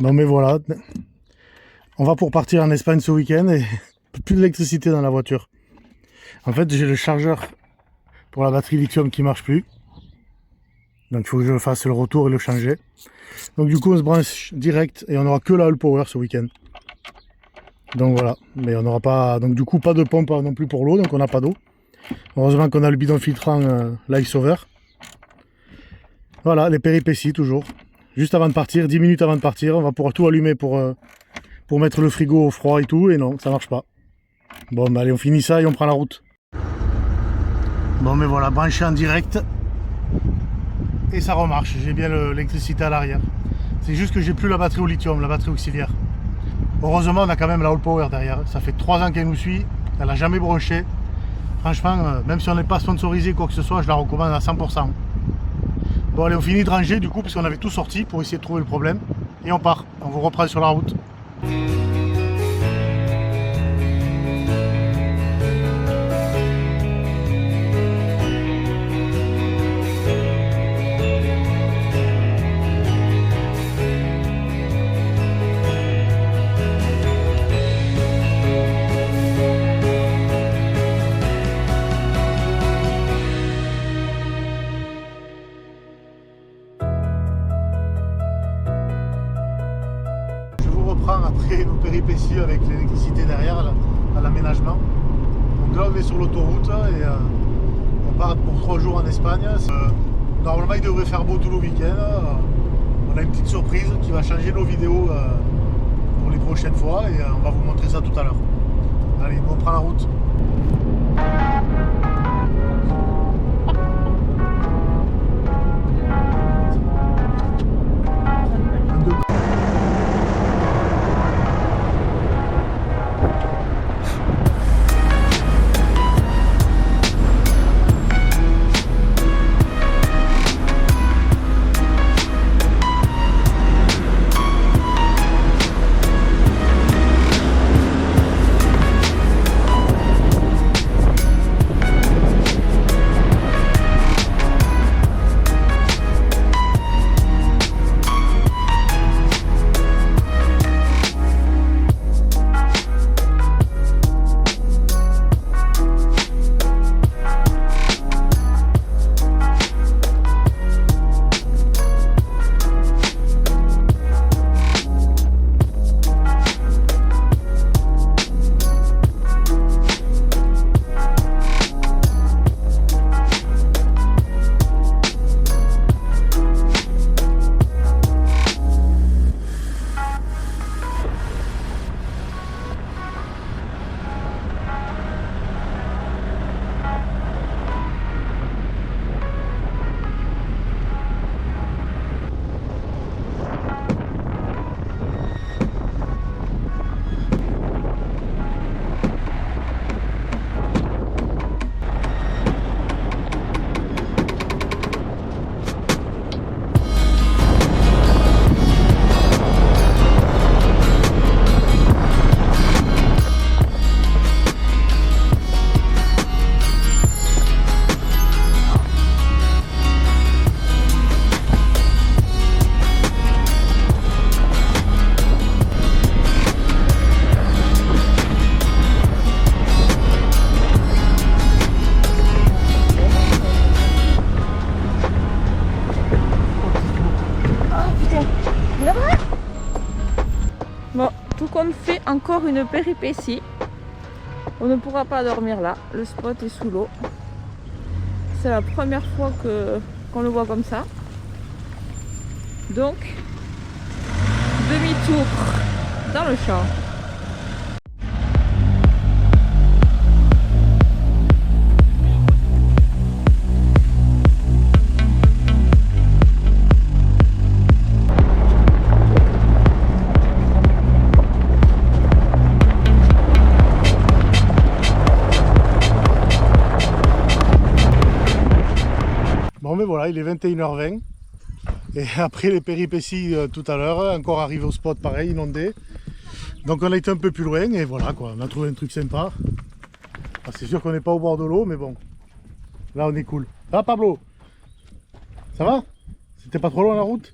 Bon mais voilà, on va pour partir en Espagne ce week-end et plus d'électricité dans la voiture. En fait j'ai le chargeur pour la batterie lithium qui marche plus. Donc il faut que je fasse le retour et le changer. Donc du coup on se branche direct et on n'aura que la All Power ce week-end. Donc voilà, mais on n'aura pas, donc du coup pas de pompe non plus pour l'eau, donc on n'a pas d'eau. Heureusement qu'on a le bidon filtrant Life Saver. Voilà, les péripéties toujours. Juste avant de partir, 10 minutes avant de partir, on va pouvoir tout allumer pour mettre le frigo au froid et tout, et non, ça marche pas. Bon, bah allez, on finit ça et on prend la route. Bon, mais voilà, branché en direct. Et ça remarche, j'ai bien l'électricité à l'arrière. C'est juste que j'ai plus la batterie au lithium, la batterie auxiliaire. Heureusement, on a quand même la All Power derrière. Ça fait 3 ans qu'elle nous suit, elle n'a jamais bronché. Franchement, même si on n'est pas sponsorisé quoi que ce soit, je la recommande à 100%. Bon allez, on finit de ranger du coup, parce qu'on avait tout sorti pour essayer de trouver le problème. Et on part, on vous reprend sur la route. Après nos péripéties avec l'électricité derrière à l'aménagement. Donc là on est sur l'autoroute et on part pour 3 jours en Espagne. Normalement il devrait faire beau tout le week-end. On a une petite surprise qui va changer nos vidéos pour les prochaines fois et on va vous montrer ça tout à l'heure. Allez, on prend la route. Bon, tout qu'on fait encore une péripétie. On ne pourra pas dormir là, le spot est sous l'eau. C'est la première fois qu'on le voit comme ça. Donc, demi-tour dans le champ. Bon mais voilà, il est 21h20 et après les péripéties tout à l'heure, encore arrivé au spot pareil, inondé. Donc on a été un peu plus loin et voilà quoi, on a trouvé un truc sympa. C'est sûr qu'on n'est pas au bord de l'eau mais bon, là on est cool. Ça va Pablo? Ça va? C'était pas trop long la route?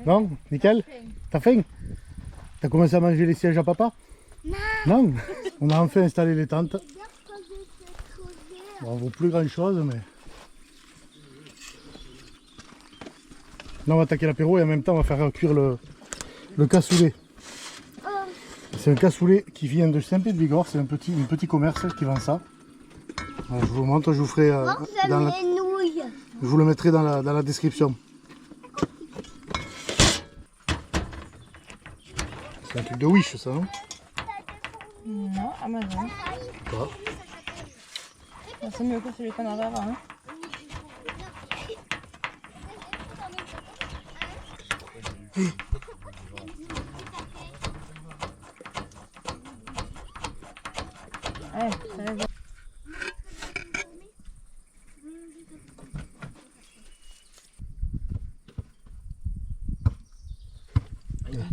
Non? Nickel? T'as faim? T'as commencé à manger les sièges à papa? Non. On a enfin installé les tentes. Bon, on ne vaut plus grand chose, mais... Là, on va attaquer l'apéro et en même temps, on va faire cuire le cassoulet. C'est un cassoulet qui vient de Saint-Pé-de-Bigorre. C'est un petit commerce qui vend ça. Voilà, je vous montre, je vous ferai... je vous le mettrai dans la description. C'est un truc de Wish, ça, non? Non, Amazon. Quoi? C'est mieux que celui qu'on avait avant. Hein. Ouais, ça va.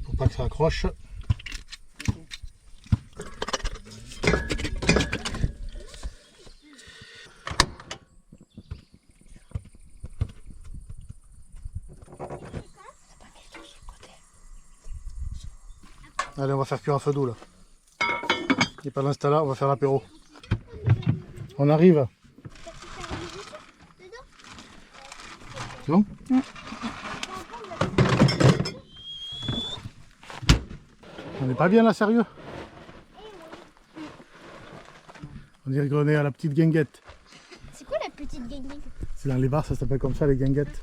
Pour pas que ça accroche. Allez, on va faire cuire à feu doux là. Et pendant ce temps-là, on va faire l'apéro. On arrive. C'est bon? On n'est pas bien là, sérieux? On dirait qu'on est à la petite guinguette. C'est quoi la petite guinguette? C'est dans les bars, ça s'appelle comme ça, les guinguettes.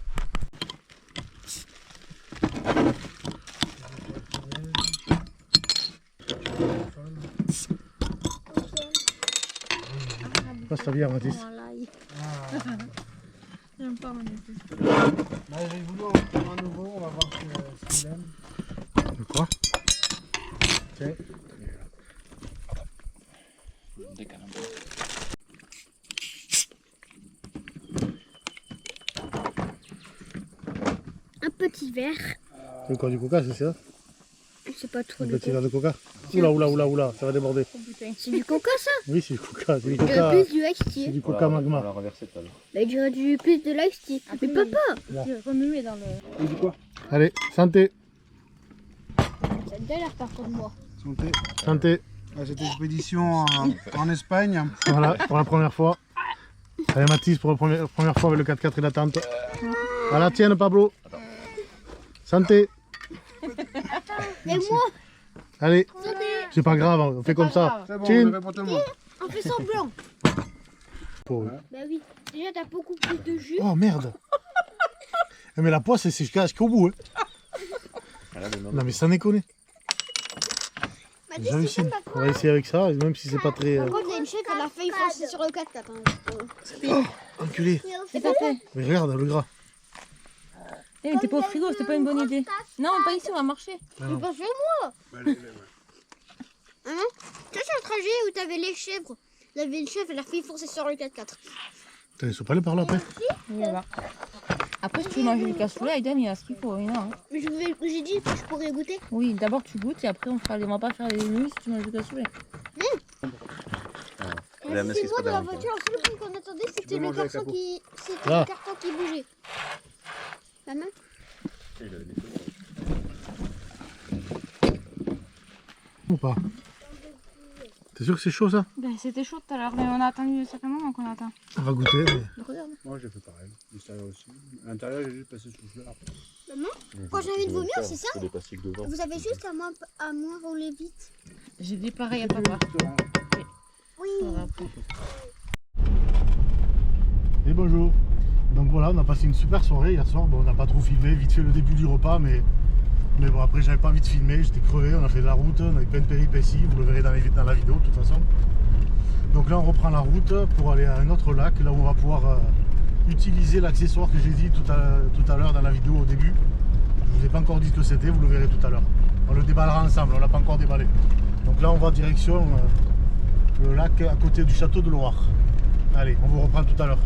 Passe ta bière, Mathis. J'aime pas mon épouse. J'ai voulu en prendre un nouveau, on va voir s'il aime. De quoi? Tiens. Un petit verre. C'est quoi, du coca, c'est ça? C'est pas trop Un de petit verre de coca? Oula, ça va déborder. C'est du coca ça? Oui, c'est du coca. C'est du Il y coca, aurait plus du ice c'est tea. du coca magma. Bah, il y aurait du plus de l'ice tea. Mais papa, Je vais remuer dans le... Il dit quoi? Allez, santé, ça te l'air par contre moi. Santé. santé. À cette expédition en Espagne. Voilà, pour la première fois. Allez, Mathis, pour la première fois avec le 4x4 et la tente. À la tienne, Pablo. Santé. Et moi, Allez, c'est pas grave, on fait comme ça. C'est bon, Chin. on le fait pour tout le monde. on fait semblant. Pauvre. Bah oui, déjà t'as beaucoup plus de jus. Oh merde. Mais la poisse, c'est jusqu'au bout. Hein. Non mais sans déconner. Mathis, J'hallucine. On va essayer avec ça, même si c'est pas très... Par contre, il y a une chef, elle a failli foncer sur le 4x4. Oh, enculé. C'est parfait. Mais regarde, le gras. Eh, mais t'es pas au frigo, c'était pas une bonne idée. Non, pas ici, on va marcher. C'est pas chez moi. Hein? Tu vois sur le trajet où t'avais les chèvres. T'avais une chèvre, elle a failli foncer sur le 4x4. Putain, ils sont pas allés par là après. Voilà. Après, si tu veux manger du cassoulet, Aïdam, il y a ce qu'il faut. Oui, non, hein. Mais j'ai dit que je pourrais goûter. Oui, d'abord tu goûtes et après on va pas faire les nuits si tu manges du cassoulet. Mais c'est moi dans la voiture, le seul truc qu'on attendait c'était le manger avec carton la qui. C'était Ah. le carton qui bougeait. La main? Ou pas? T'es sûr que c'est chaud ça? Ben, c'était chaud tout à l'heure, mais on a attendu un certain moment qu'on attend. On va goûter. Mais... Regarde. Moi j'ai fait pareil. L'extérieur aussi. À l'intérieur j'ai juste passé sous le fleur. Maman? Quand j'ai envie de vomir, c'est ça? C'est des plastiques devant. Vous avez juste à moins rouler vite. J'ai dit pareil à papa. Oui. Voilà. Et bonjour. Donc voilà, on a passé une super soirée hier soir. Bon, on n'a pas trop filmé, vite fait le début du repas, mais bon, après j'avais pas envie de filmer, j'étais crevé, on a fait de la route, on avait plein de péripéties, vous le verrez dans la vidéo de toute façon. Donc là on reprend la route pour aller à un autre lac, là où on va pouvoir utiliser l'accessoire que j'ai dit tout à l'heure dans la vidéo au début. Je vous ai pas encore dit ce que c'était, vous le verrez tout à l'heure. On le déballera ensemble, on l'a pas encore déballé. Donc là on va direction le lac à côté du château de Loire. Allez, on vous reprend tout à l'heure.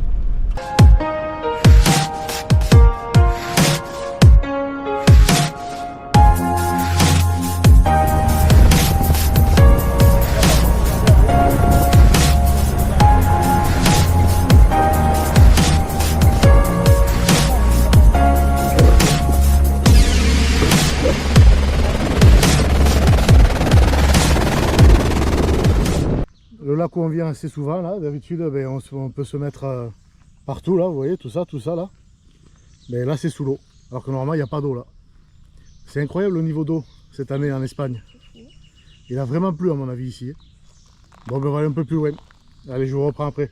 lac où on vient assez souvent là, d'habitude ben, on peut se mettre partout là, vous voyez, tout ça là. Mais là c'est sous l'eau, alors que normalement il n'y a pas d'eau là. C'est incroyable le niveau d'eau cette année en Espagne. Il a vraiment plu à mon avis ici. Bon ben on va aller un peu plus loin. Allez, je vous reprends après.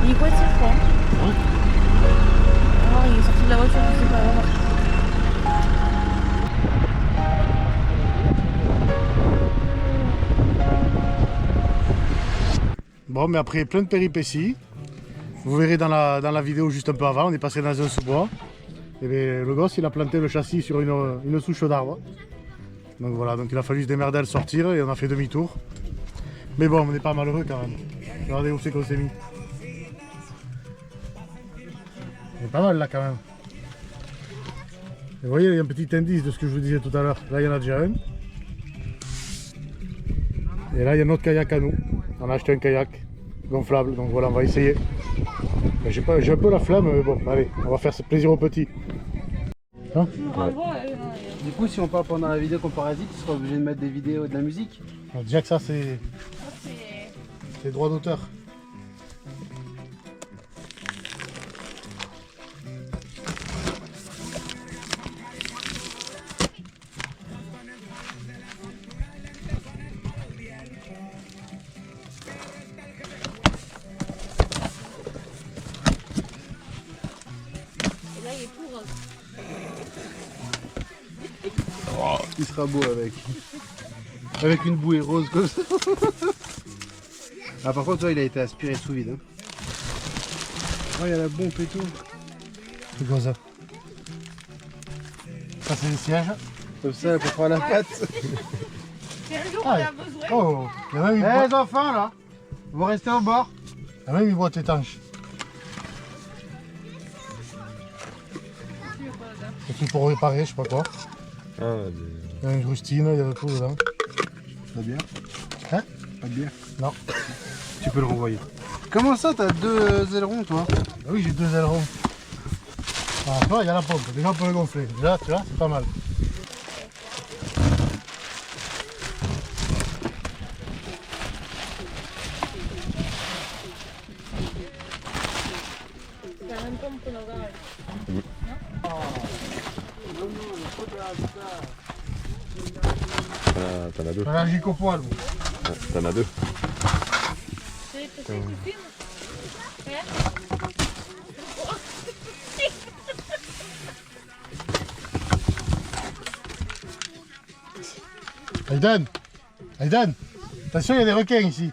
Il faut être sur quoi? Ouais. Oh, il est sorti de la voiture, je sais pas. Vraiment. Bon, mais après plein de péripéties, vous verrez dans la vidéo juste un peu avant, on est passé dans un sous-bois. Et bien, le gosse il a planté le châssis sur une souche d'arbre. Donc voilà, donc il a fallu se démerder à le sortir et on a fait demi-tour. Mais bon, on n'est pas malheureux quand même. Regardez où c'est qu'on s'est mis. C'est pas mal là quand même. Et vous voyez, il y a un petit indice de ce que je vous disais tout à l'heure. Là, il y en a déjà un. Et là, il y a notre kayak à nous. On a acheté un kayak gonflable, donc voilà, on va essayer. J'ai un peu la flamme, mais bon, allez, on va faire ce plaisir aux petits. Hein? Du coup, si on part pendant la vidéo comparative, tu seras obligé de mettre des vidéos de la musique. Alors, déjà que ça, c'est droit d'auteur. Il sera beau avec. Avec une bouée rose comme ça. Ah, par contre, toi, il a été aspiré sous vide. Hein. Oh, il y a la bombe et tout. C'est quoi ça? Ça, c'est les sièges. Comme ça, pour faire la patte. Un jour, Ah, on a besoin. oh, il y a même une Eh, boîte, les enfants, là, vous restez au bord. il y a même une boîte étanche. C'est tout pour réparer, je sais pas quoi. Ah, Il y a une rustine, il y a de tout dedans. Pas de bière? Hein? Pas de bière? Non. Tu peux le renvoyer. Comment ça, t'as deux ailerons, toi? Ah oui, j'ai deux ailerons. Ah, tu vois, il y a la pompe. Déjà, on peut le gonfler. Déjà, tu vois, c'est pas mal. t'en as deux. Allergique au poil. Vous. Ouais, t'en as deux. Aiden, Aiden, attention, il y a des requins ici.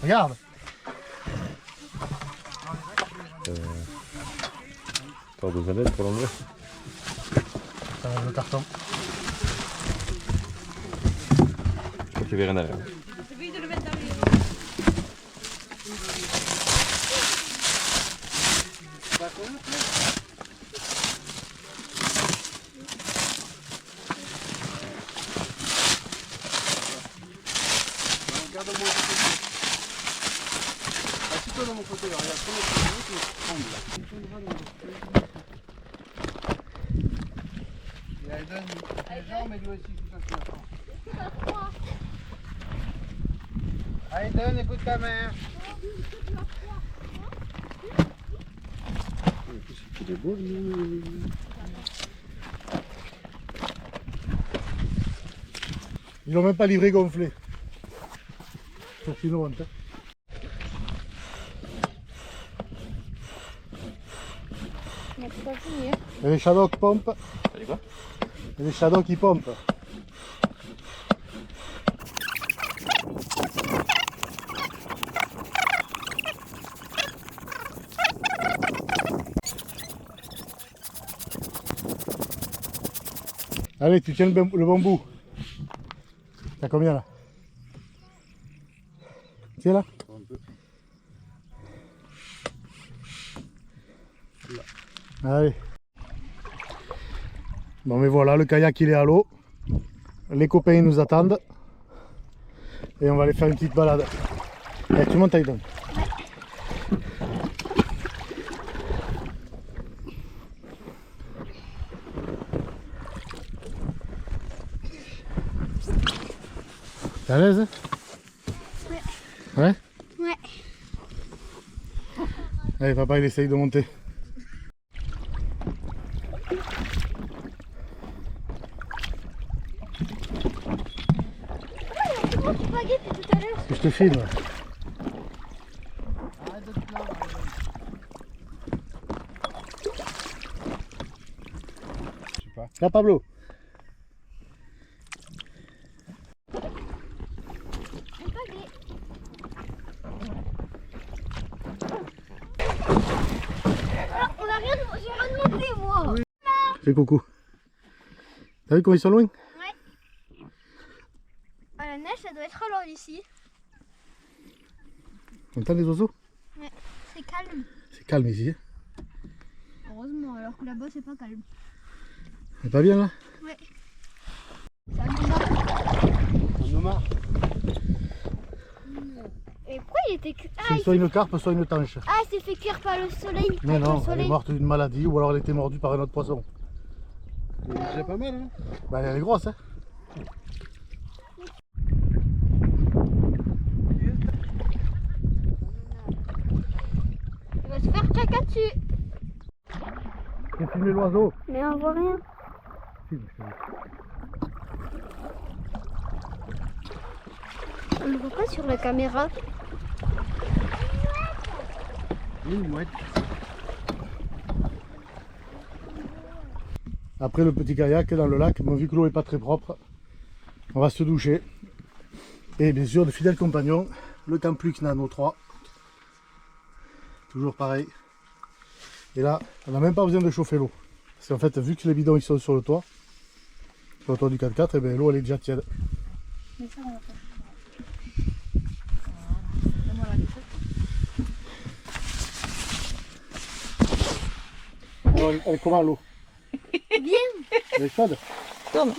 Regarde. T'as besoin d'aide pour l'enlever? Ça va, le carton. Je crois qu'il y avait rien derrière. Regarde-moi mon côté. Assis-toi dans mon côté, là. Regarde, comment tu trembles là. Et Aiden, les jambes, mais lui aussi, tout ça, c'est la Aiden, écoute ta mère. Il est beau, lui. Ils l'ont même pas livré gonflé. C'est une honte. Hein. Mais c'est pas fini. Et les shadows qui pompent. T'as dit quoi? Et les shadows qui pompent. Allez, tu tiens le bambou. T'as combien là? Tiens là. Allez. Bon mais voilà, le kayak il est à l'eau. Les copains ils nous attendent. Et on va aller faire une petite balade. Allez, tu montes avec donc. T'es à l'aise? Ouais. Ouais? Ouais. Allez, papa il essaye de monter. Comment tu baguettes tout à l'heure? Parce que je te filme. Arrête de te plaindre. Je sais pas. Là Pablo. On a rien de monté, moi. Fais coucou. T'as vu comment ils sont loin? Ah, la neige, ça doit être alors ici. On entend les oiseaux? C'est calme. C'est calme ici. Hein. Heureusement, alors que là-bas, c'est pas calme. C'est pas bien là? Ouais. Ça me marre. On en marre. Et pourquoi il était cuit? C'est soit une carpe, soit une tanche. Ah, il s'est fait cuire par le soleil. Mais Avec non, le elle est soleil. morte d'une maladie ou alors elle était mordue par un autre poisson. C'est déjà pas mal, hein. Bah elle est grosse hein. Il va se faire caca dessus. J'ai filmé l'oiseau. Mais on voit rien. Filme, je te dis. On ne voit pas sur la caméra. Une mouette. Après le petit kayak dans le lac, bon, vu que l'eau est pas très propre, on va se doucher. Et bien sûr, de fidèles compagnons, le Camplux Nano 3. Toujours pareil. Et là, on n'a même pas besoin de chauffer l'eau. Parce qu'en fait, vu que les bidons ils sont sur le toit du 4x4, et bien l'eau elle est déjà tiède. Mais ça, on va faire. Alors, elle est comment l'eau? Bien. Elle est chaude? Tourne.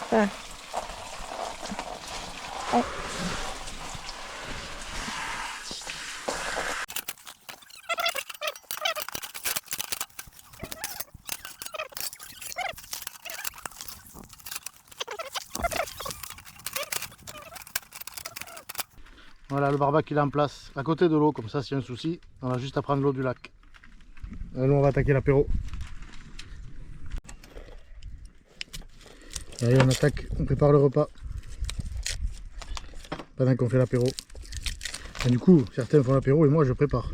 Voilà. Oh. Voilà, le barbac il est en place à côté de l'eau, comme ça s'il y a un souci, on a juste à prendre l'eau du lac. Allez, on va attaquer l'apéro. Allez, on attaque, on prépare le repas pendant qu'on fait l'apéro. Et du coup, certains font l'apéro et moi je prépare.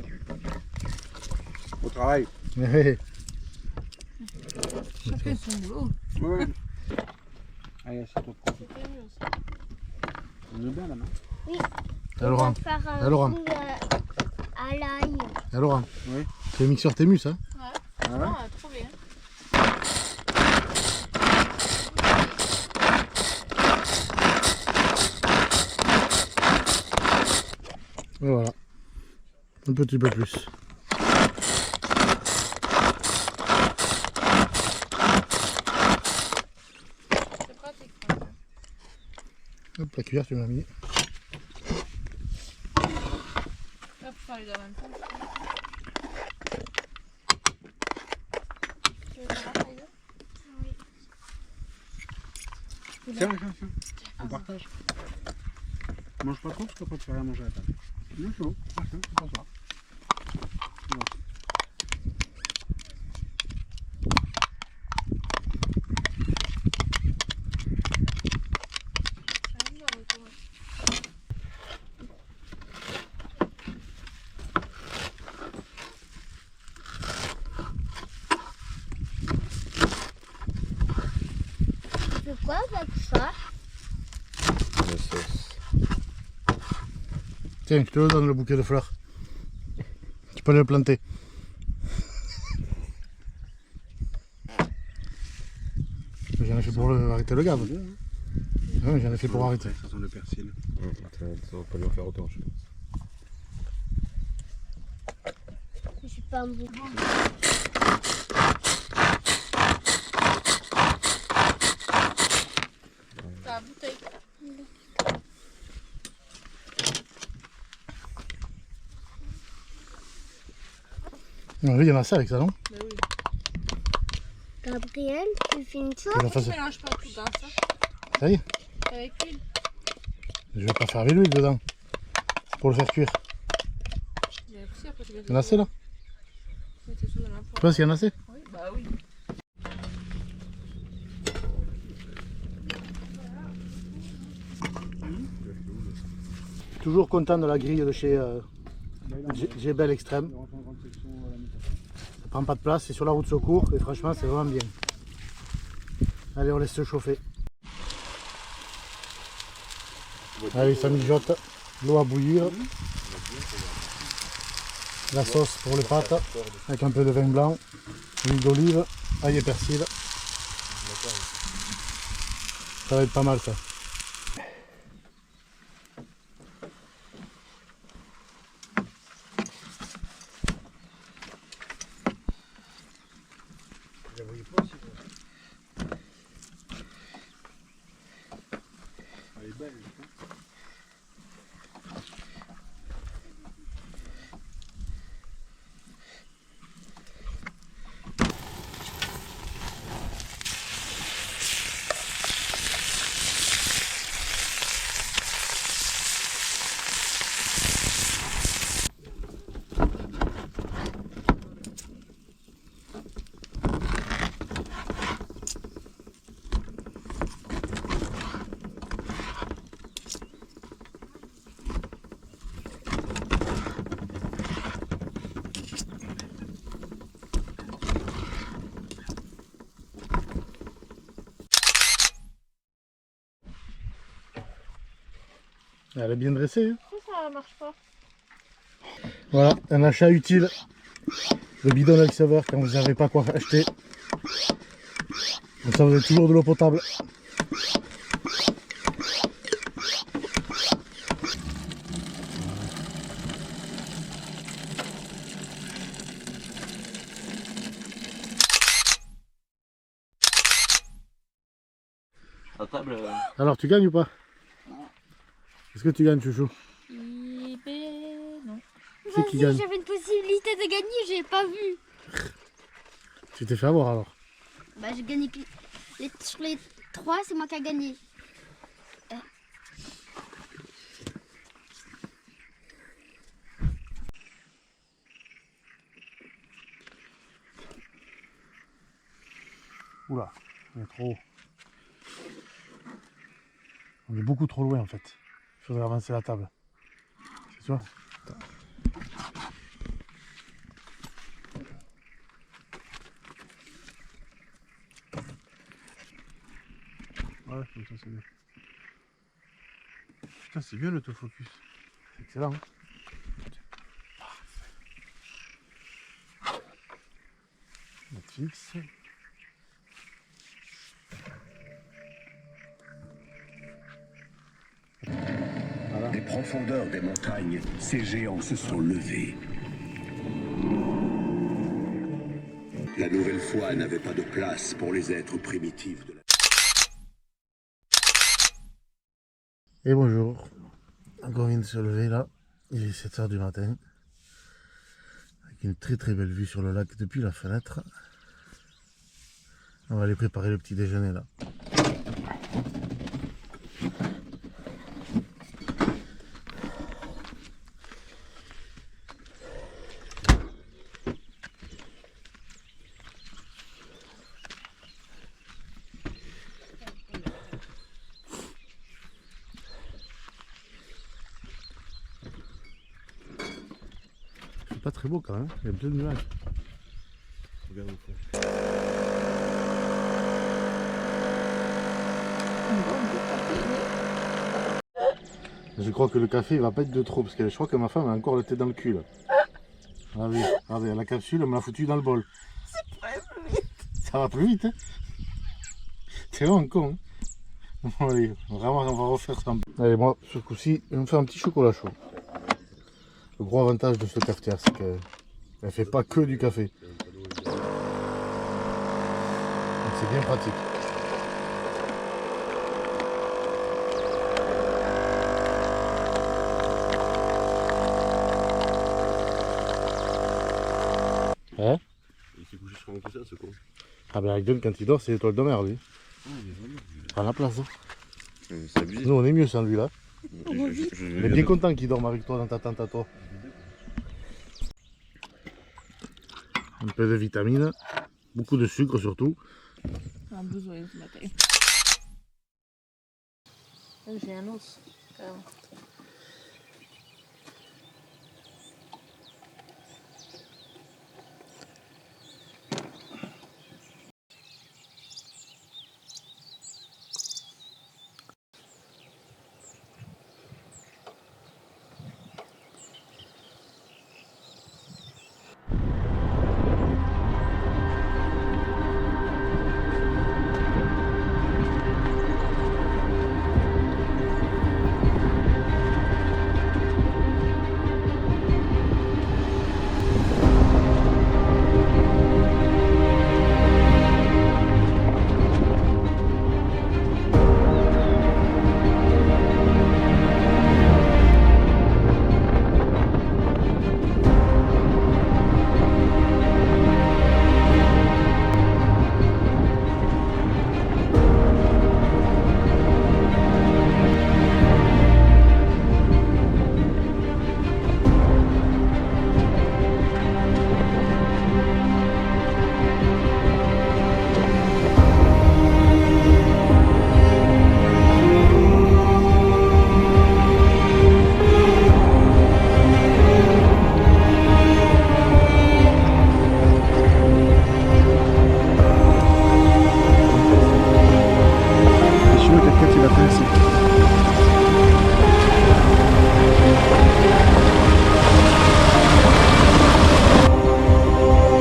Au travail. Ouais. Chacun son boulot. Ouais. Allez, assieds-toi de côté. On est bien là, non? Oui. Et Laurent, On va faire Et Laurent. coup, à l'ail. et Laurent, Oui. c'est le mixeur Thémus hein? Ah ouais? Ah, trop bien. Et voilà, un petit peu plus. C'est pratique. Ça. Hop, la cuillère tu me l'as mis. Là, faut faire les deux en même temps. Tu veux faire ça, les deux? Tiens, tiens, tiens. On partage. Mange pas trop parce qu'après tu vas rien manger à la table. Il est chaud, c'est pour ça. C'est quoi avec ça? La sauce. Tiens, je te le donne le bouquet de fleurs. Tu peux le planter. J'en ai fait pour arrêter le gaz. Ouais, j'en ai fait pour arrêter. Ça sent le persil. Ça va pas lui en faire autant, je pense. Je suis pas un bon. La bouteille. Oui, il y en a ça avec ça, non? Mais oui. Gabriel, tu fais une chose? Je vais la Je faire- mélange pas tout dans ça. Ça y est, Avec l'huile. je vais pas faire avec l'huile dedans. C'est pour le faire cuire. Mais aussi, après, tu vas Il y en a assez là? mettre tout dans la Tu penses qu'il y en a assez? Oui, bah oui. Toujours content de la grille de chez Gebel Extrême. Ça prend pas de place, c'est sur la route secours et franchement c'est vraiment bien. Allez, on laisse se chauffer. Allez, ça mijote, l'eau à bouillir. La sauce pour les pâtes avec un peu de vin blanc, huile d'olive, ail et persil. Ça va être pas mal ça. Elle est belle. Elle est bien dressée. Hein. Ça marche pas. Voilà, un achat utile. Le bidon avec saveur quand vous n'avez pas quoi acheter. Comme ça vous avez toujours de l'eau potable. À table. Alors tu gagnes ou pas? Qu'est-ce que tu gagnes, chouchou? Non. C'est qui Vas-y, gagne? j'avais une possibilité de gagner, j'ai pas vu. Tu t'es fait avoir alors. Bah, j'ai gagné sur les 3, c'est moi qui a gagné. Oula, on est trop haut. On est beaucoup trop loin en fait. Il faudrait avancer la table. C'est ça? Ouais, comme ça c'est bien. Putain, c'est bien l'autofocus. C'est excellent. Hein. Netflix. Des profondeurs des montagnes, ces géants se sont levés. La nouvelle foi n'avait pas de place pour les êtres primitifs de la... Et bonjour. Encore vient de se lever là. Il est 7 h du matin. Avec une très très belle vue sur le lac depuis la fenêtre. On va aller préparer le petit déjeuner là. pas très beau quand même, il y a plein de nuages. Regarde au fond. Je crois que le café il va pas être de trop parce que je crois que ma femme a encore le thé dans le cul là. Ah oui, regardez, la capsule elle me l'a foutu dans le bol. Ça va plus vite hein. C'est vraiment con hein. Bon, allez, vraiment on va refaire ça. Allez moi ce coup-ci je vais me faire un petit chocolat chaud. Le gros avantage de cette cafetière c'est qu'elle ne fait pas que du café. Donc c'est bien pratique. Hein? Il s'est couché sur mon coussin, ce con. Ah ben avec Don quand il dort c'est l'étoile de mer lui. Prends la place hein. C'est abusé. Nous on est mieux sans lui là. Je On est bien content qu'il dorme avec toi dans ta tente à toi. Un peu de vitamines, beaucoup de sucre surtout. On a besoin ce matin. J'ai un os. Carrément.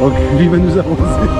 Donc lui va nous arroser.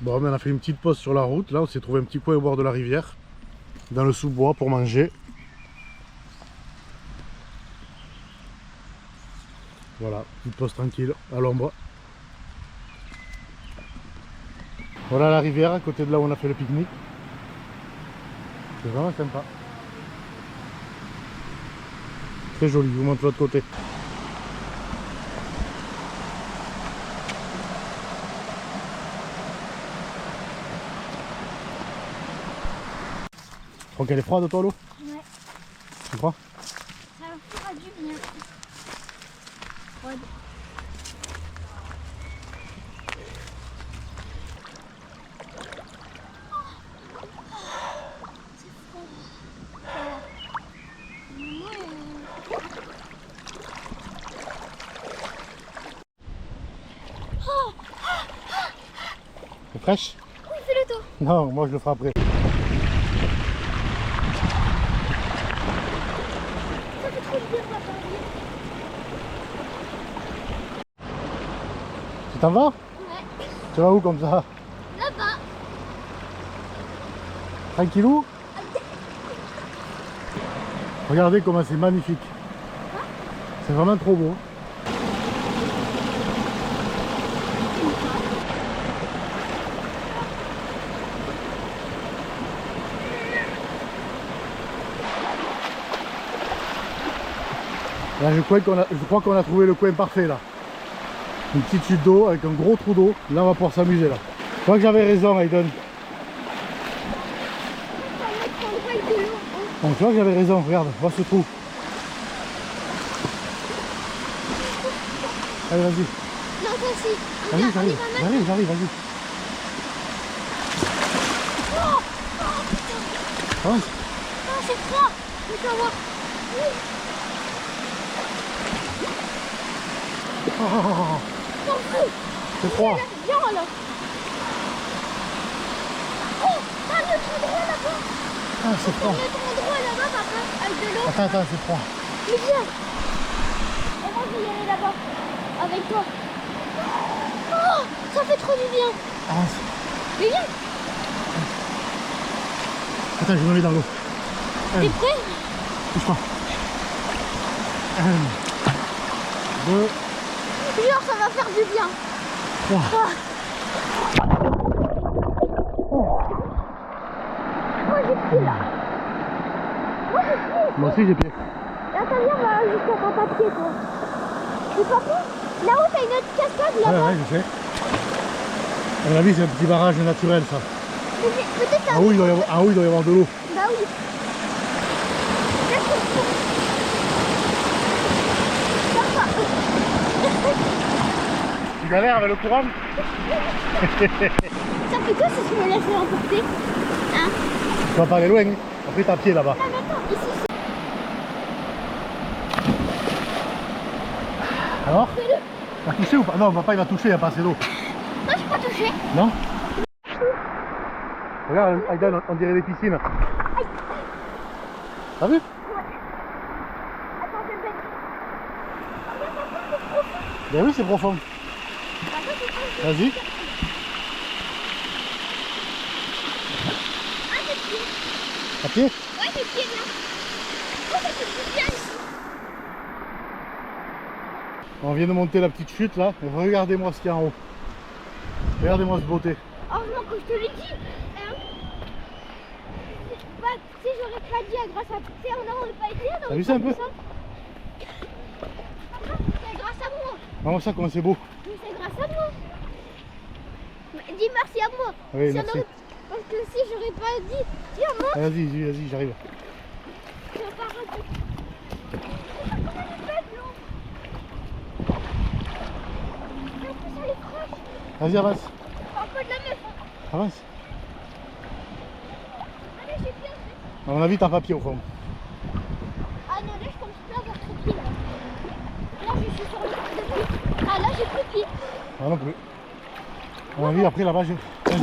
Bon, on a fait une petite pause sur la route. Là, on s'est trouvé un petit coin au bord de la rivière, dans le sous-bois pour manger. Voilà, petite pause tranquille, à l'ombre. Voilà la rivière, à côté de là où on a fait le pique-nique. C'est vraiment sympa. Très joli, je vous montre l'autre côté. Je crois qu'elle est froide toi l'eau? Ouais. Tu crois? Ça fera du bien. Froide. C'est fraîche? Oui, fais-le toi. Non, moi je le ferai après. Ça fait trop du bien, papa. Tu t'en vas? Ouais. Tu vas où comme ça? Là-bas. Tranquillou? Regardez comment c'est magnifique. C'est vraiment trop beau. Là, je crois qu'on a trouvé le coin parfait là. Une petite chute d'eau avec un gros trou d'eau. Là, on va pouvoir s'amuser là. Je crois que j'avais raison, Aiden. Bon, tu vois que j'avais raison, regarde, vois ce trou. Allez, vas-y. Non, toi aussi. Vas-y, j'arrive, vas-y. Avance. Non, c'est froid. Mais tu vas voir. T'en fous. C'est froid. Viens alors. Oh, t'as le tout droit là-bas. Ah, c'est froid. Le tout droit là-bas, papa, avec de l'eau. Attends, c'est froid. Mais viens. Et moi, je vais y aller là-bas. Avec toi. Oh, ça fait trop du bien. Avance. Mais viens. Attends, je me mets dans l'eau. T'es prêt? Touche pas. 1, 2, Jure, ça va faire du bien. 3. Moi, j'ai pied là. Moi, j'ai pied. Moi aussi j'ai pied. Attends, viens, on va jusqu'à quand t'as pied, toi. C'est pas fou. Là-haut, t'as une autre cascade là-bas. Ouais, je sais. À mon avis, c'est un petit barrage naturel ça. Peut-être Ah oui, il doit y avoir de l'eau. Bah oui. Tu galères avec le courant? Ça fait quoi si je me laisse emporter? Hein? Tu vas pas aller loin. Hein. Après t'as pied là-bas. Non, mais attends, ici Alors? T'as touché ou pas? Non, papa il va toucher, il n'y a pas assez d'eau. c'est... Non, j'ai pas touché. Non? Regarde, Aiden, on dirait des piscines. T'as vu? Attends, je vais... Ben oui, c'est profond. Vas-y. Ah, j'ai pied. À pied? Ouais, j'ai pied là. Oh, ça fait du bien ici. On vient de monter la petite chute là. Et regardez-moi ce qu'il y a en haut. Regardez-moi cette beauté. Heureusement que je te l'ai dit. Hein? Bah, si j'aurais pas dit grâce à... Tu sais, on n'aurait pas été, on T'as aurait vu ça pas un peu? fait ça. C'est grâce à moi. Maman, ça comment c'est beau. Mais c'est grâce à moi. Mais dis merci à moi. Oui, Si on merci. aurait- Parce que si j'aurais pas dit, tiens moi, Vas-y, j'arrive. je vais pas rater. Regarde comme elle est belle, l'eau. Et en plus, elle est fraîche. Vas-y, avance. Un peu de la meuf. Avance. Allez, j'ai bien fait. À mon avis, t'as pas pied au fond. Ah non, là, je commence plus à avoir trop de pied. Là, je suis sur le pied. Ah, là, j'ai plus de pied. Ah non plus. À mon avis, après là-bas, j'ai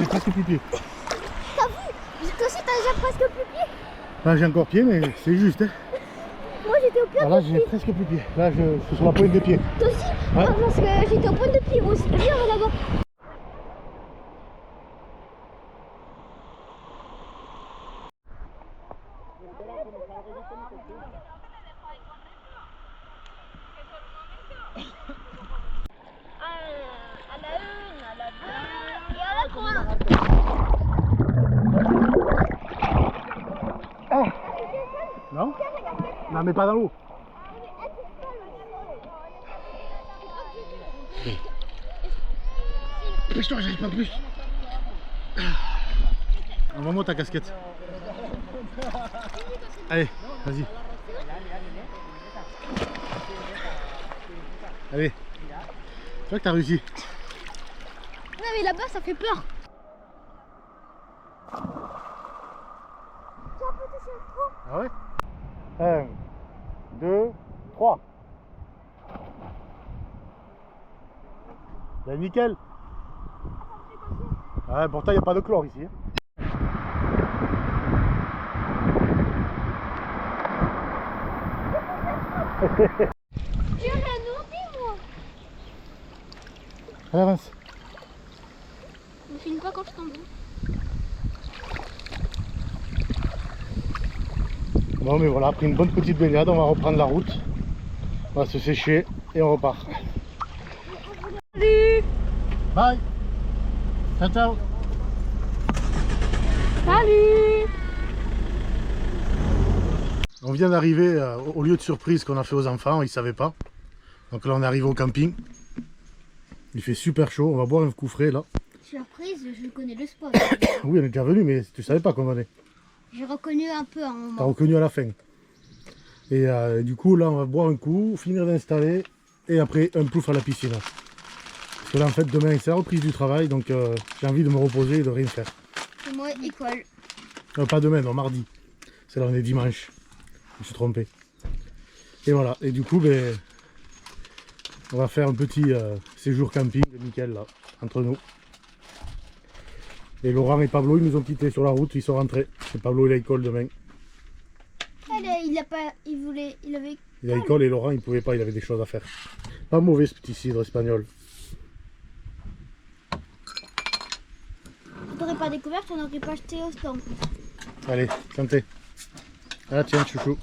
presque plus pied. T'as vu? Toi aussi, t'as déjà presque plus de pied. Là, j'ai encore pied, mais c'est juste. Hein. Moi, j'étais au pied. Ah, là, j'ai presque plus pied. Là, je suis sur la pointe de pied. Toi aussi? Ouais. Non, parce que j'étais au point de pied, moi aussi. Viens, on va là-bas. la mets pas dans l'eau. Dépêche-toi, j'arrive pas plus. Envoie-moi ta casquette. Allez, vas-y. Allez. Tu vois que t'as réussi. Non mais là-bas ça fait peur. Ah ouais 1, 2, 3. Là, nickel. Ouais, pourtant il n'y a pas de chlore ici. Hein. J'ai rien demandé moi. Allez, avance. Ne filme pas quand je tombe. Bon mais voilà, après une bonne petite baignade, on va reprendre la route. On va se sécher et on repart. Salut. Bye. Ciao ciao. Salut. On vient d'arriver au lieu de surprise qu'on a fait aux enfants, ils ne savaient pas. Donc là on est arrivé au camping. Il fait super chaud, on va boire un coup frais là. Surprise, je connais le spot. Oui, on est déjà venu, mais tu savais pas qu'on venait. J'ai reconnu un peu un T'as moment. reconnu à la fin. Et du coup, là, on va boire un coup, finir d'installer, et après, un plouf à la piscine. Parce que là, en fait, demain, c'est la reprise du travail, donc j'ai envie de me reposer et de rien faire. Et moi, école. Pas demain, non, mardi. C'est là, on est dimanche. Je me suis trompé. Et voilà, et du coup, ben, on va faire un petit séjour camping, nickel, là, entre nous. Et Laurent et Pablo, ils nous ont quittés sur la route, ils sont rentrés. Et Pablo, il a école demain. Il a pas. Il voulait. Il avait. Il a école et Laurent, il pouvait pas, il avait des choses à faire. Pas mauvais ce petit cidre espagnol. On n'aurait pas découvert, on n'aurait pas acheté au stand. Allez, santé. Ah tiens, chouchou.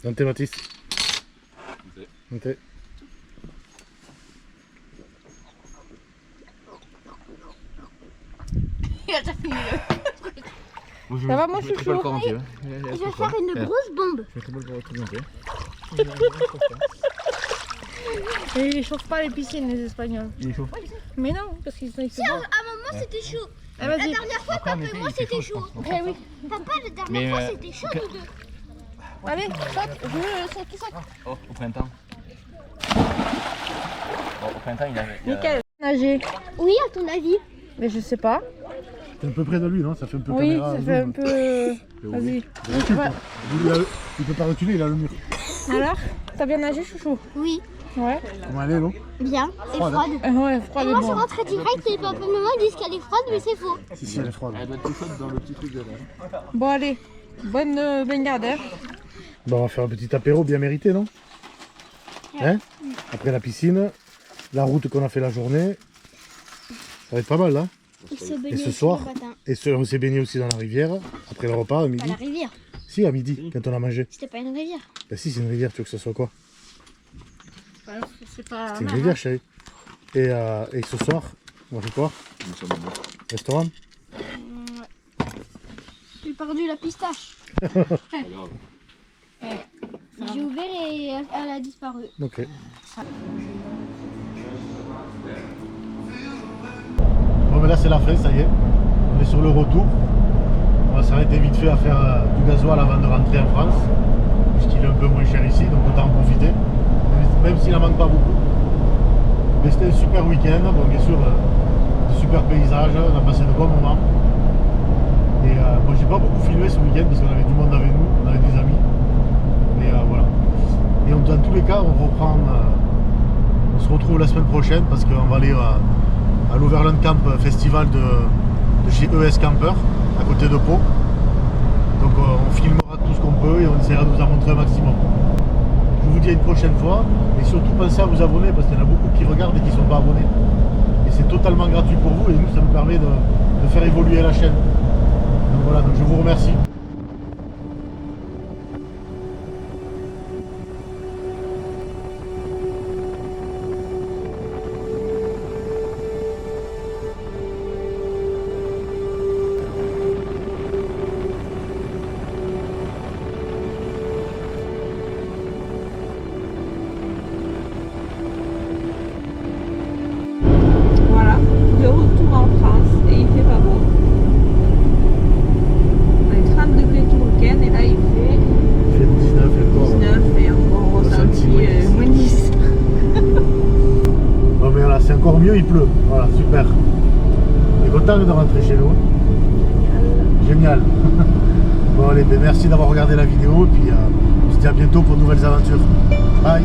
Santé, Mathis. Santé. Ça va mon chouchou? Je vais faire une grosse bombe. Et ils chauffent pas les piscines les Espagnols. Il est chaud. Mais non, parce qu'ils sont Si, à un moment c'était chaud. Ah, La vas-y. dernière fois, papa et moi c'était chaud. Eh oui. Papa, la dernière fois c'était chaud nous deux. Allez, saute. Je veux saute qui saute. Oh, au printemps. Bon, au printemps, il avait. Nickel. Nager. Oui, à ton avis. Mais je sais pas. T'es un peu près de lui, non? Ça fait un peu Oui, caméra ça fait un zoom. peu. Vas-y. Ouais. Il peut pas reculer, il a le mur. Alors, t'as bien nagé, chouchou? Oui. Ouais. Comment elle est, l'eau? Bien. Et Froide, froide. Ouais, froid Et de moi je bon. rentrais direct et papa et maman disent qu'elle est froide mais c'est faux. Si, si, elle est froide. Elle doit être tout chaude dans le petit truc de là. Bon, allez. Bonne baignade, hein. Bon, on va faire un petit apéro bien mérité, non? Hein? Après la piscine, la route qu'on a fait la journée. Ça va être pas mal, là. Il se baignait Et ce aussi soir, le matin. et on s'est baigné aussi dans la rivière, après le repas, à Pas midi. la rivière. Si, à midi, quand on a mangé. C'était pas une rivière. Bah si, c'est une rivière, tu veux que ce soit quoi? C'est pas. C'est une rivière, chérie. Et ce soir, on fait quoi? Restaurant? J'ai perdu la pistache. J'ai ouvert et elle a disparu. Ok. Bon, mais là, c'est la fin, ça y est. On est sur le retour. On va s'arrêter vite fait à faire du gasoil avant de rentrer en France. Puisqu'il est un peu moins cher ici, donc autant en profiter. Même s'il n'en manque pas beaucoup. Mais c'était un super week-end. Bon, bien sûr, de super paysages. On a passé de bons moments. Et bon, j'ai pas beaucoup filmé ce week-end parce qu'on avait du monde avec nous, on avait des amis. Mais voilà. Et dans tous les cas, on reprend. On se retrouve la semaine prochaine parce qu'on va aller à l'Overland Camp Festival de chez ES Camper, à côté de Pau. Donc on filmera tout ce qu'on peut et on essaiera de vous en montrer un maximum. Je vous dis à une prochaine fois et surtout pensez à vous abonner parce qu'il y en a beaucoup qui regardent et qui ne sont pas abonnés. Et c'est totalement gratuit pour vous et nous ça nous permet de faire évoluer la chaîne. Donc voilà, donc je vous remercie. pleut. Voilà, super. On est content de rentrer chez nous. Génial. Bon allez, ben, merci d'avoir regardé la vidéo et puis on se dit à bientôt pour de nouvelles aventures. Bye.